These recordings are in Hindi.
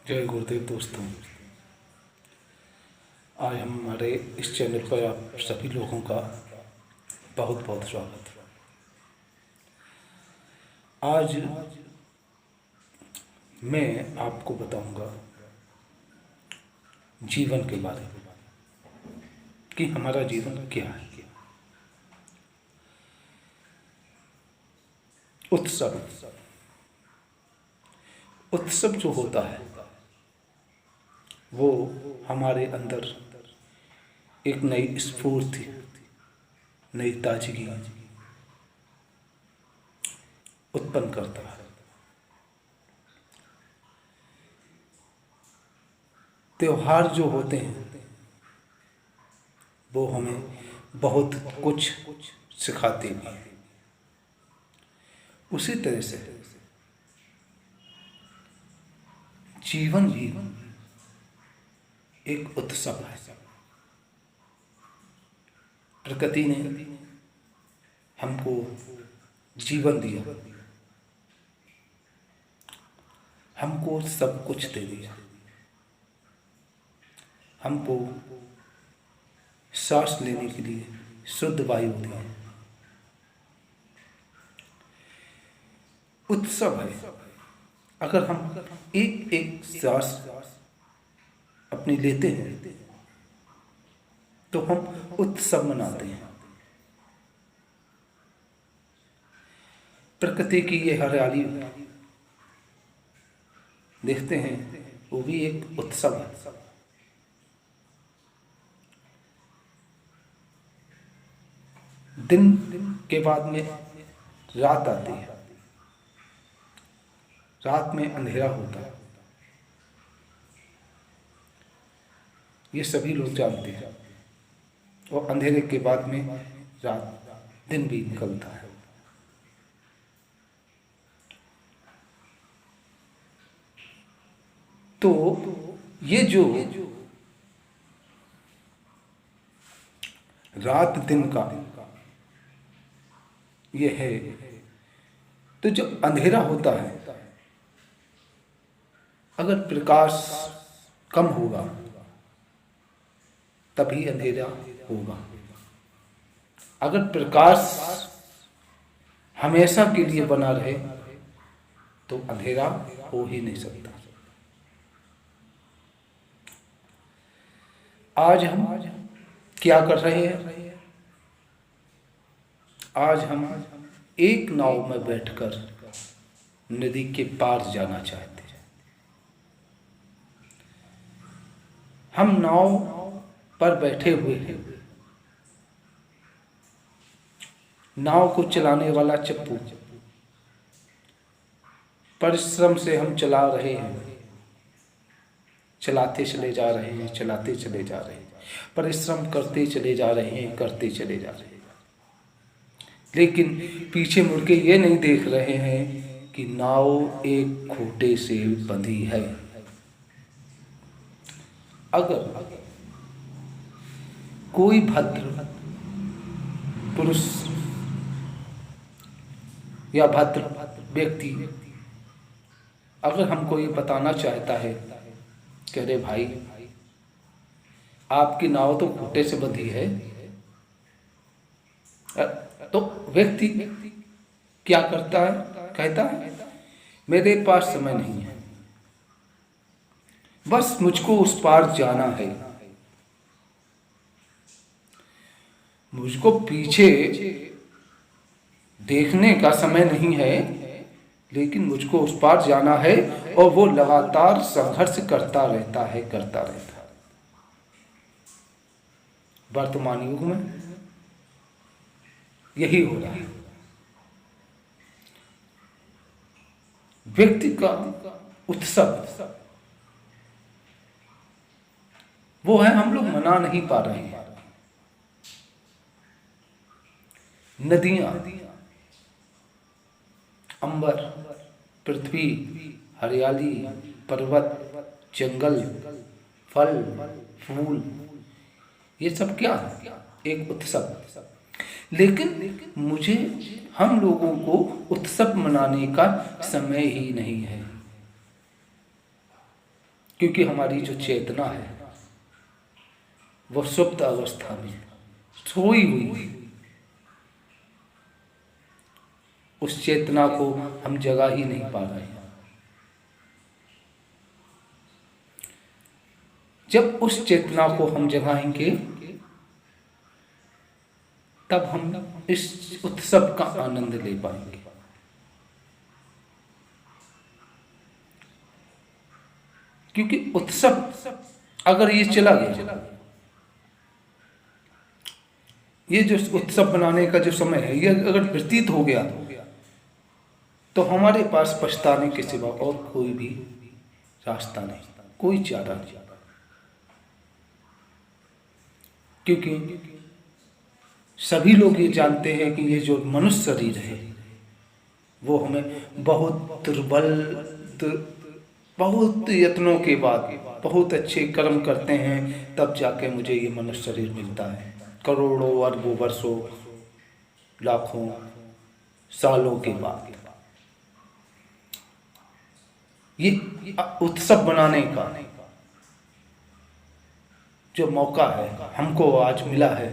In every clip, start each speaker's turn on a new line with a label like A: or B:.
A: जय गुरुदेव दोस्तों। आज हमारे इस चैनल पर आप सभी लोगों का बहुत बहुत स्वागत है। आज मैं आपको बताऊंगा जीवन के बारे में कि हमारा जीवन क्या है। उत्सव उत्सव जो होता है वो हमारे अंदर एक नई स्फूर्ति, नई ताजगी उत्पन्न करता है। त्योहार जो होते हैं वो हमें बहुत कुछ सिखाते भी हैं। उसी तरह से जीवन भी एक उत्सव है। प्रकृति ने हमको जीवन दिया, हमको सब कुछ दे दिया, हमको सांस लेने के लिए शुद्ध वायु दी। उत्सव है। अगर हम एक एक सांस अपनी लेते हैं तो हम उत्सव मनाते हैं। प्रकृति की ये हरियाली देखते हैं, वो भी एक उत्सव है। दिन के बाद में रात आती है, रात में अंधेरा होता है, ये सभी लोग जानते हैं। और अंधेरे के बाद में रात दिन भी निकलता है। तो ये जो रात दिन का ये है, तो जो अंधेरा होता है, अगर प्रकाश कम होगा तभी अंधेरा होगा। अगर प्रकाश हमेशा के लिए बना रहे तो अंधेरा हो ही नहीं सकता। आज हम क्या कर रहे हैं? आज हम एक नाव में बैठकर नदी के पार जाना चाहते हैं। हम नाव पर बैठे हुए हैं, नाव को चलाने वाला चप्पू, परिश्रम से हम चला रहे हैं, चलाते चले जा रहे हैं, चलाते चले जा रहे हैं, परिश्रम करते चले जा रहे हैं, करते चले जा रहे हैं, लेकिन पीछे मुड़ के ये नहीं देख रहे हैं कि नाव एक खूंटे से बंधी है। अगर कोई भद्र पुरुष या भद्र व्यक्ति अगर हमको ये बताना चाहता है कि अरे भाई, आपकी नाव तो खूंटे से बंधी है, तो व्यक्ति क्या करता है? कहता है मेरे पास समय नहीं है, बस मुझको उस पार जाना है, मुझको पीछे देखने का समय नहीं है, लेकिन मुझको उस पार जाना है। और वो लगातार संघर्ष करता रहता है, करता रहता है। वर्तमान युग में यही हो रहा है। व्यक्ति का उत्सव वो है, हम लोग मना नहीं पा रहे हैं। नदियां, अंबर, पृथ्वी, हरियाली, पर्वत, जंगल, फल, फूल, ये सब क्या है? एक उत्सव। लेकिन मुझे, हम लोगों को उत्सव मनाने का समय ही नहीं है। क्योंकि हमारी जो चेतना है वो सुप्त अवस्था में सोई हुई, उस चेतना को हम जगा ही नहीं पा रहे हैं। जब उस चेतना को हम जगाएंगे तब हम इस उत्सव का आनंद ले पाएंगे। क्योंकि उत्सव अगर ये चला गया, ये जो उत्सव बनाने का जो समय है ये अगर व्यतीत हो गया तो हमारे पास पछताने के सिवा और कोई भी रास्ता नहीं, कोई चारा नहीं। क्योंकि सभी लोग ये जानते हैं कि ये जो मनुष्य शरीर है वो हमें बहुत दुर्बल, बहुत यत्नों के बाद बहुत अच्छे कर्म करते हैं तब जाके मुझे ये मनुष्य शरीर मिलता है। करोड़ों अरबों वर्षों लाखों सालों के बाद ये उत्सव बनाने का जो मौका है हमको आज मिला है,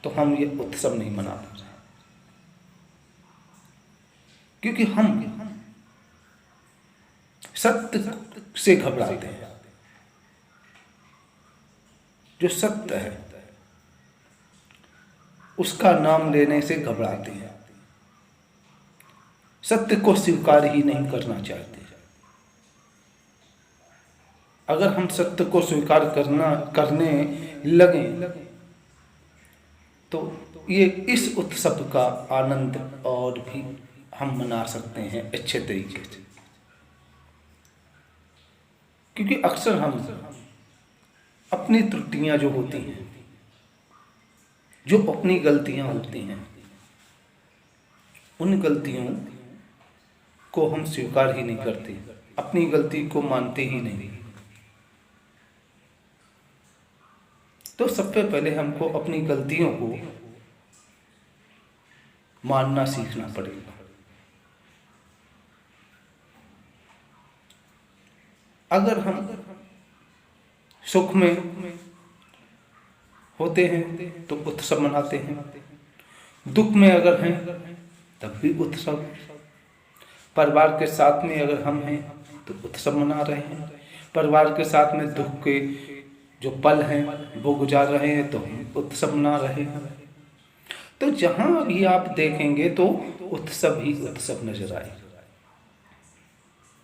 A: तो हम ये उत्सव नहीं मना पा रहे क्योंकि हम सत्य से घबराते हैं। जो सत्य है उसका नाम लेने से घबराते हैं, सत्य को स्वीकार ही नहीं करना चाहते। अगर हम सत्य को स्वीकार करने लगे तो ये इस उत्सव का आनंद और भी हम मना सकते हैं अच्छे तरीके से। क्योंकि अक्सर हम अपनी त्रुटियां जो होती हैं, जो अपनी गलतियां होती हैं, उन गलतियों को हम स्वीकार ही नहीं करते, अपनी गलती को मानते ही नहीं। तो सबसे पहले हमको अपनी गलतियों को मानना सीखना पड़ेगा। अगर हम सुख में होते हैं तो उत्सव मनाते हैं, दुख में अगर हैं तब भी उत्सव, परिवार के साथ में अगर हम हैं तो उत्सव मना रहे हैं, परिवार के साथ में दुख के जो पल हैं वो गुजार रहे हैं तो उत्सव मना रहे हैं। तो जहां भी आप देखेंगे तो उत्सव ही उत्सव नजर आएगा।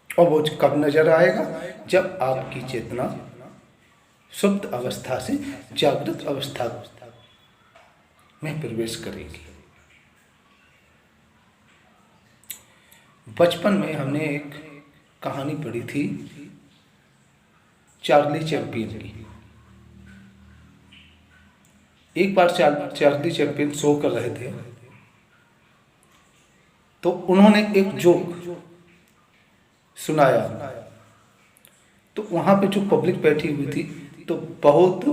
A: और वो कब नजर आएगा? जब आपकी चेतना सुप्त अवस्था से जागृत अवस्था में प्रवेश करेगी। बचपन में हमने एक कहानी पढ़ी थी चार्ली चैंपियन की। एक बार चार्ली चैंपियन शो कर रहे थे तो उन्होंने एक जोक सुनाया, तो वहां पे जो पब्लिक बैठी हुई थी तो बहुत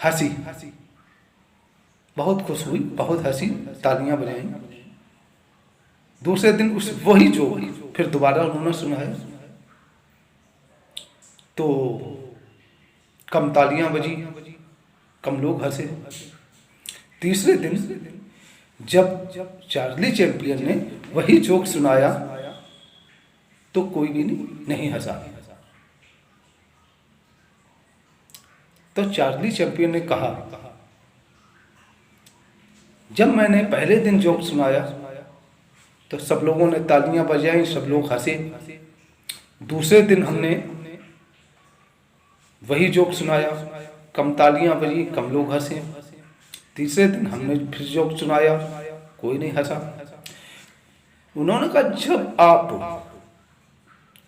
A: हंसी, बहुत खुश हुई, बहुत हंसी, तालियां बजाई। दूसरे दिन उस वही जोक फिर दोबारा उन्होंने सुनाया तो कम तालियां बजी, कम लोग हंसे। तीसरे दिन जब चार्ली चैंपियन ने वही जोक सुनाया तो कोई भी नहीं हंसा। तो चार्ली चैंपियन ने कहा, जब मैंने पहले दिन जोक सुनाया तो सब लोगों ने तालियां बजाई, सब लोग हंसे। दूसरे दिन हमने वही जोक सुनाया, कम तालियां बजी, कम लोग हंसे। तीसरे दिन हमने फिर जोक सुनाया, कोई नहीं हंसा। उन्होंने कहा, जब आप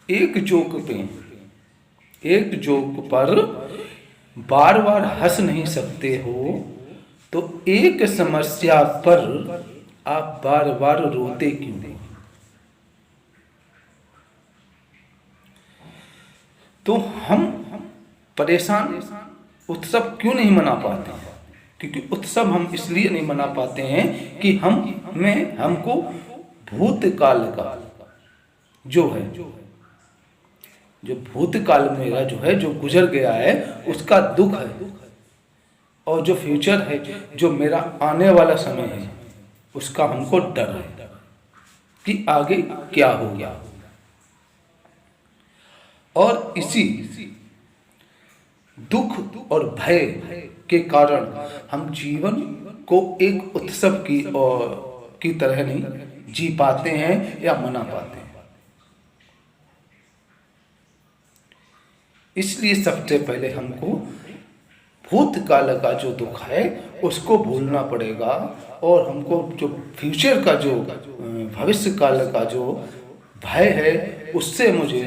A: एक जोक पर बार बार हंस नहीं सकते हो तो एक समस्या पर आप बार बार रोते क्यों नहीं? तो हम परेशान उत्सव क्यों नहीं मना पाते हैं? क्योंकि उत्सव हम इसलिए नहीं मना पाते हैं कि हमको भूतकाल का जो है जो भूतकाल मेरा जो है, जो गुजर गया है, उसका दुख है, और जो फ्यूचर है, जो मेरा आने वाला समय है, उसका हमको डर है कि आगे क्या होगा। और इसी दुख और भय के कारण हम जीवन को एक उत्सव की तरह नहीं जी पाते हैं या मना पाते हैं। इसलिए सबसे पहले हमको भूतकाल का जो दुख है उसको भूलना पड़ेगा, और हमको जो फ्यूचर का, जो भविष्य काल का जो भय है, उससे मुझे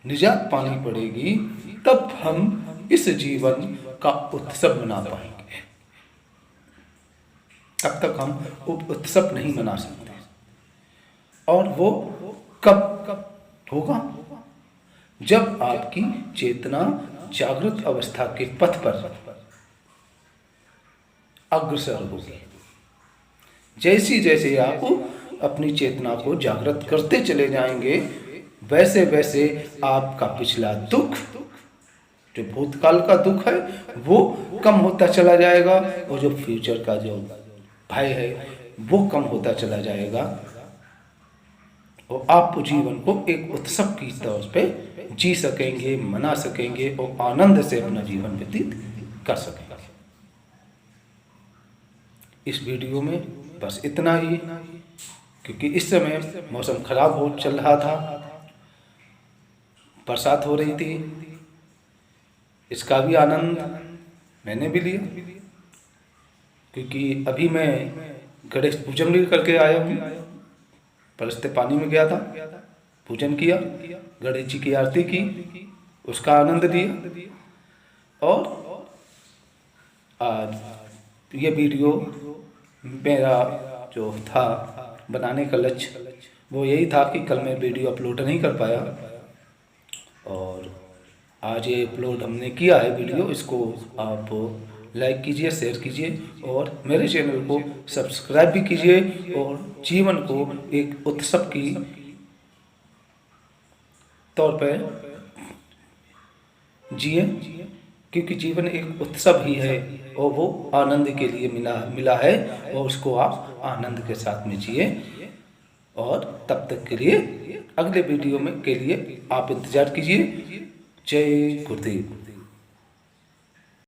A: निजात पानी पड़ेगी। तब हम इस जीवन का उत्सव मना पाएंगे। तब तक हम उत्सव नहीं मना सकते। और वो कब होगा? जब आपकी चेतना जागृत अवस्था के पथ पर अग्रसर होगी। जैसे जैसे आप अपनी चेतना को जागृत करते चले जाएंगे, वैसे वैसे आपका पिछला दुख, जो भूतकाल का दुख है, वो कम होता चला जाएगा, और जो फ्यूचर का जो भय है वो कम होता चला जाएगा, और आप जीवन को एक उत्सव की तौर पे जी सकेंगे, मना सकेंगे, और आनंद से अपना जीवन व्यतीत कर सकेंगे। इस वीडियो में बस इतना ही, क्योंकि इस समय मौसम खराब हो चल रहा था, बरसात हो रही थी, इसका भी आनंद मैंने भी लिया। क्योंकि अभी मैं गणेश पूजन भी करके आया हूँ, परस्ते पानी में गया था, पूजन किया, गणेश जी की आरती की, उसका आनंद लिया। और आज ये वीडियो मेरा जो था बनाने का लक्ष्य वो यही था कि कल मैं वीडियो अपलोड नहीं कर पाया, और आज ये अपलोड हमने किया है वीडियो। इसको आप लाइक कीजिए, शेयर कीजिए, और मेरे चैनल को सब्सक्राइब भी कीजिए, और जीवन को एक उत्सव की तौर पर जिए, क्योंकि जीवन एक उत्सव ही है, और वो आनंद के लिए मिला है, और उसको आप आनंद के साथ में जिए। और तब तक के लिए, अगले वीडियो में के लिए आप इंतजार कीजिए। जय गुरुदेव।